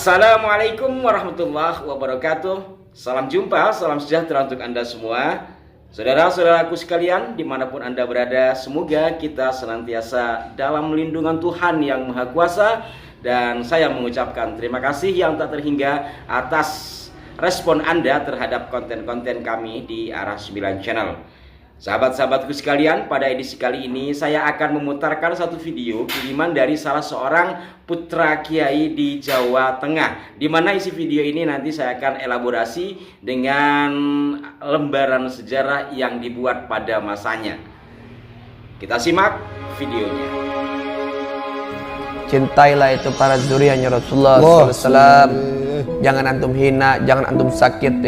Assalamualaikum warahmatullahi wabarakatuh. Salam jumpa, salam sejahtera untuk Anda semua. Saudara-saudaraku sekalian, dimanapun Anda berada, semoga kita senantiasa dalam lindungan Tuhan yang Maha Kuasa. Dan saya mengucapkan terima kasih yang tak terhingga atas respon Anda terhadap konten-konten kami di Arah 9 Channel. Sahabat-sahabatku sekalian, pada edisi kali ini saya akan memutarkan satu video kiriman dari salah seorang putra kiai di Jawa Tengah, di mana isi video ini nanti saya akan elaborasi dengan lembaran sejarah yang dibuat pada masanya. Kita simak videonya. Cintailah itu para zuriyahnya Rasulullah SAW. Jangan antum hina, jangan antum sakit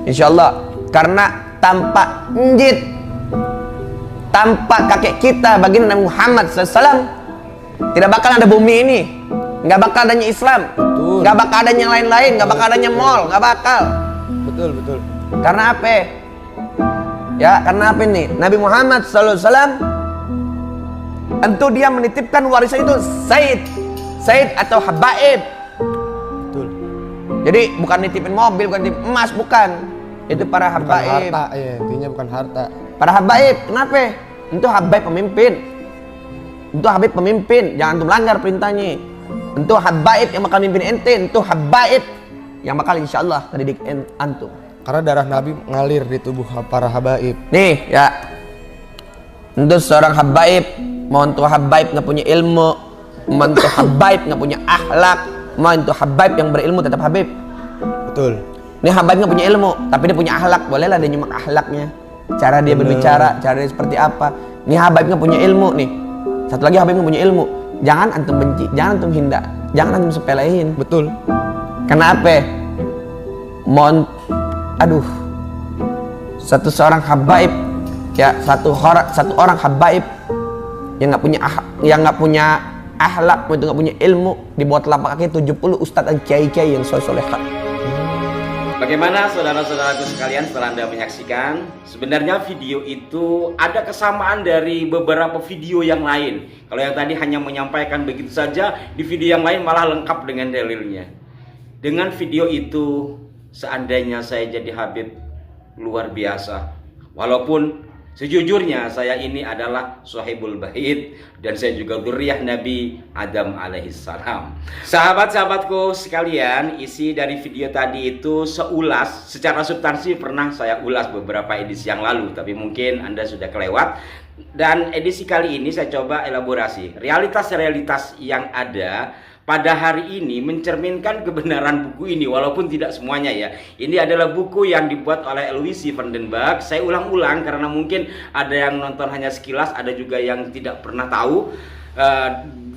insya Allah. Karena tanpa njit, tanpa kakek kita baginda Nabi Muhammad SAW, tidak bakal ada bumi ini, nggak bakal adanya Islam, nggak bakal adanya yang lain-lain, nggak bakal adanya mall, nggak bakal. Betul. Karena apa? Ya, karena apa nih? Nabi Muhammad SAW, tentu dia menitipkan warisan itu Said atau habaib. Betul. Jadi bukan nitipin mobil, bukan nitipin emas, bukan. Itu para Bukan habaib. harta, ya intinya bukan harta. Para habaib, kenapa? Itu habaib pemimpin. Itu habib pemimpin, jangan tuh melanggar perintahnya. Itu habaib yang bakal mimpin ente, itu habaib yang bakal insyaallah ngedidik antum. Karena darah Nabi ngalir di tubuh para habaib. Nih ya, untuk seorang habaib, mau untuk habaib nggak punya ilmu, mau untuk habaib nggak punya akhlak, mau untuk habaib yang berilmu tetap habib. Betul. Ini habaib nggak punya ilmu, tapi dia punya akhlak, bolehlah dia nyimak akhlaknya, cara dia berbicara, cara dia seperti apa. Ini habaib nggak punya ilmu nih. Satu lagi habaib nggak punya ilmu, jangan antum benci, jangan antum hina, jangan antum sepelein. Betul. Kenapa? Satu seorang habaib, ya satu orang habaib yang nggak punya akhlak, itu nggak punya ilmu, di bawah telapak kaki 70 ustadz dan kiai-kiai yang soleh-solehah. Bagaimana saudara-saudaraku sekalian setelah Anda menyaksikan? Sebenarnya video itu ada kesamaan dari beberapa video yang lain. Kalau yang tadi hanya menyampaikan begitu saja, di video yang lain malah lengkap dengan dalilnya. Dengan video itu, seandainya saya jadi habib, luar biasa. Walaupun sejujurnya saya ini adalah sahibul bait dan saya juga dzurriyyah Nabi Adam alaihissalam. Sahabat-sahabatku sekalian, isi dari video tadi itu seulas, secara substansi pernah saya ulas beberapa edisi yang lalu, tapi mungkin Anda sudah kelewat. Dan edisi kali ini saya coba elaborasi realitas-realitas yang ada pada hari ini mencerminkan kebenaran buku ini, walaupun tidak semuanya ya. Ini adalah buku yang dibuat oleh Aloysi van den Berg. Saya ulang-ulang karena mungkin ada yang nonton hanya sekilas, ada juga yang tidak pernah tahu.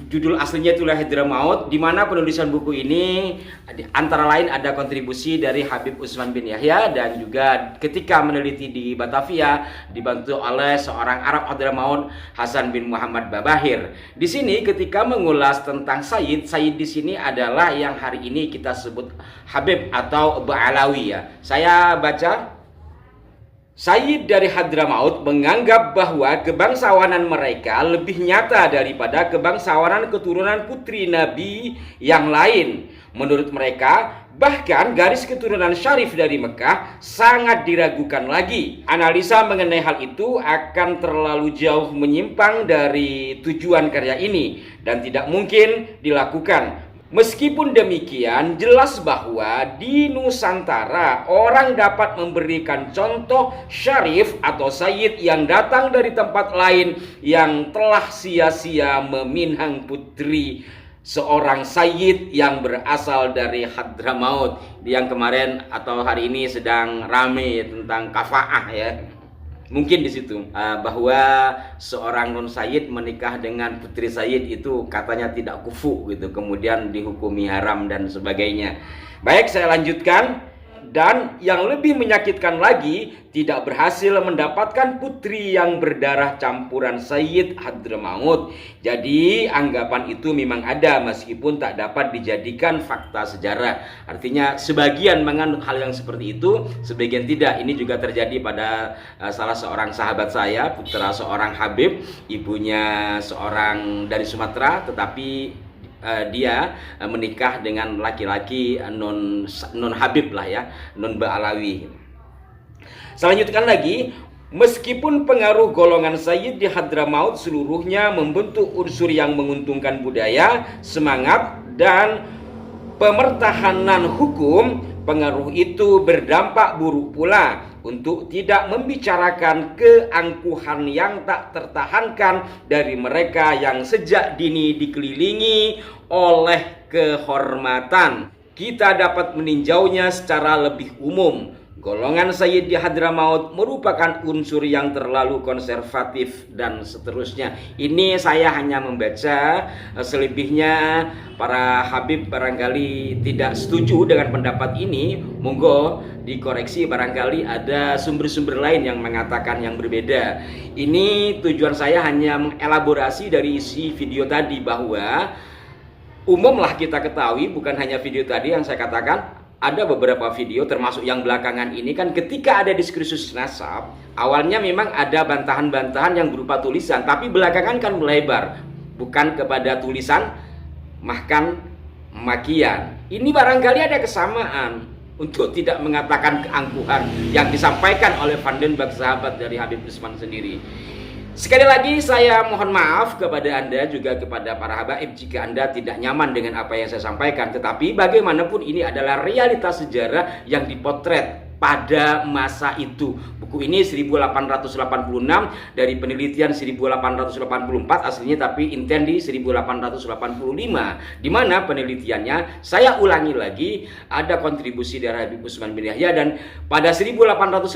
Judul aslinya itulah Hadramaut, di mana penulisan buku ini antara lain ada kontribusi dari Habib Utsman bin Yahya, dan juga ketika meneliti di Batavia dibantu oleh seorang Arab Hadramaut, Hasan bin Muhammad Babahir. Di sini ketika mengulas tentang Sayyid di sini adalah yang hari ini kita sebut Habib atau Ba'alawi ya. Saya baca. Sayyid dari Hadramaut menganggap bahwa kebangsawanan mereka lebih nyata daripada kebangsawanan keturunan putri Nabi yang lain. Menurut mereka, bahkan garis keturunan syarif dari Mekah sangat diragukan lagi. Analisa mengenai hal itu akan terlalu jauh menyimpang dari tujuan karya ini dan tidak mungkin dilakukan. Meskipun demikian, jelas bahwa di Nusantara orang dapat memberikan contoh syarif atau sayyid yang datang dari tempat lain yang telah sia-sia meminang putri seorang sayyid yang berasal dari Hadramaut, yang kemarin atau hari ini sedang rame tentang kafaah ya. Mungkin di situ bahwa seorang non sayyid menikah dengan putri sayyid itu katanya tidak kufu gitu, kemudian dihukumi haram dan sebagainya. Baik, saya lanjutkan. Dan yang lebih menyakitkan lagi, tidak berhasil mendapatkan putri yang berdarah campuran Sayyid Hadramaut. Jadi anggapan itu memang ada meskipun tak dapat dijadikan fakta sejarah. Artinya sebagian menganut hal yang seperti itu, sebagian tidak. Ini juga terjadi pada salah seorang sahabat saya, putra seorang habib, ibunya seorang dari Sumatera, tetapi dia menikah dengan laki-laki non Habib lah ya, non Ba'alawi. Selanjutkan lagi, meskipun pengaruh golongan Sayyid di Hadramaut seluruhnya membentuk unsur yang menguntungkan budaya, semangat, dan pemertahanan hukum, pengaruh itu berdampak buruk pula untuk tidak membicarakan keangkuhan yang tak tertahankan dari mereka yang sejak dini dikelilingi oleh kehormatan. Kita dapat meninjaunya secara lebih umum. Golongan Sayyid di Hadramaut merupakan unsur yang terlalu konservatif dan seterusnya. Ini saya hanya membaca, selebihnya para Habib barangkali tidak setuju dengan pendapat ini. Monggo dikoreksi, barangkali ada sumber-sumber lain yang mengatakan yang berbeda. Ini tujuan saya hanya mengelaborasi dari isi video tadi, bahwa umumlah kita ketahui, bukan hanya video tadi yang saya katakan, ada beberapa video termasuk yang belakangan ini kan, ketika ada diskursus nasab, awalnya memang ada bantahan-bantahan yang berupa tulisan, tapi belakangan kan melebar, bukan kepada tulisan mahkan makian. Ini barangkali ada kesamaan untuk tidak mengatakan keangkuhan yang disampaikan oleh Vandenberg, sahabat dari Habib Usman sendiri. Sekali lagi saya mohon maaf kepada Anda, juga kepada para habaib jika Anda tidak nyaman dengan apa yang saya sampaikan. Tetapi bagaimanapun ini adalah realitas sejarah yang dipotret pada masa itu. Buku ini 1886 dari penelitian 1884 aslinya, tapi intent di 1885, di mana penelitiannya, saya ulangi lagi, ada kontribusi dari Habib Usman bin Yahya, dan pada 1886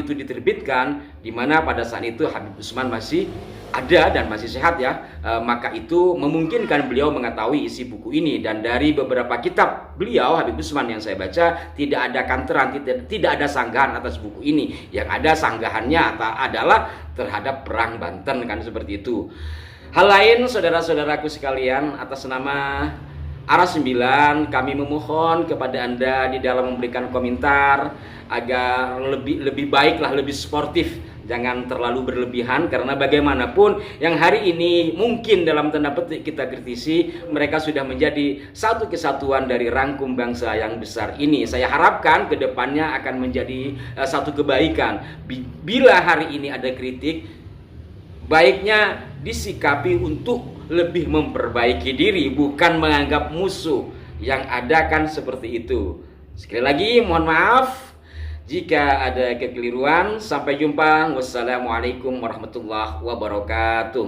itu diterbitkan, di mana pada saat itu Habib Usman masih ada dan masih sehat ya, maka itu memungkinkan beliau mengetahui isi buku ini. Dan dari beberapa kitab beliau Habib Usman yang saya baca, tidak ada kanteran, tidak ada sanggahan atas buku ini. Yang ada sanggahannya adalah terhadap perang Banten, kan seperti itu. Hal lain, saudara-saudaraku sekalian, atas nama Aras 9, kami memohon kepada Anda di dalam memberikan komentar agar lebih baiklah, lebih sportif. Jangan terlalu berlebihan, karena bagaimanapun yang hari ini mungkin dalam tanda petik kita kritisi, mereka sudah menjadi satu kesatuan dari rangkum bangsa yang besar ini. Saya harapkan kedepannya akan menjadi satu kebaikan. Bila hari ini ada kritik, baiknya disikapi untuk lebih memperbaiki diri, bukan menganggap musuh. Yang ada kan seperti itu. Sekali lagi mohon maaf jika ada kekeliruan. Sampai jumpa. Wassalamualaikum warahmatullahi wabarakatuh.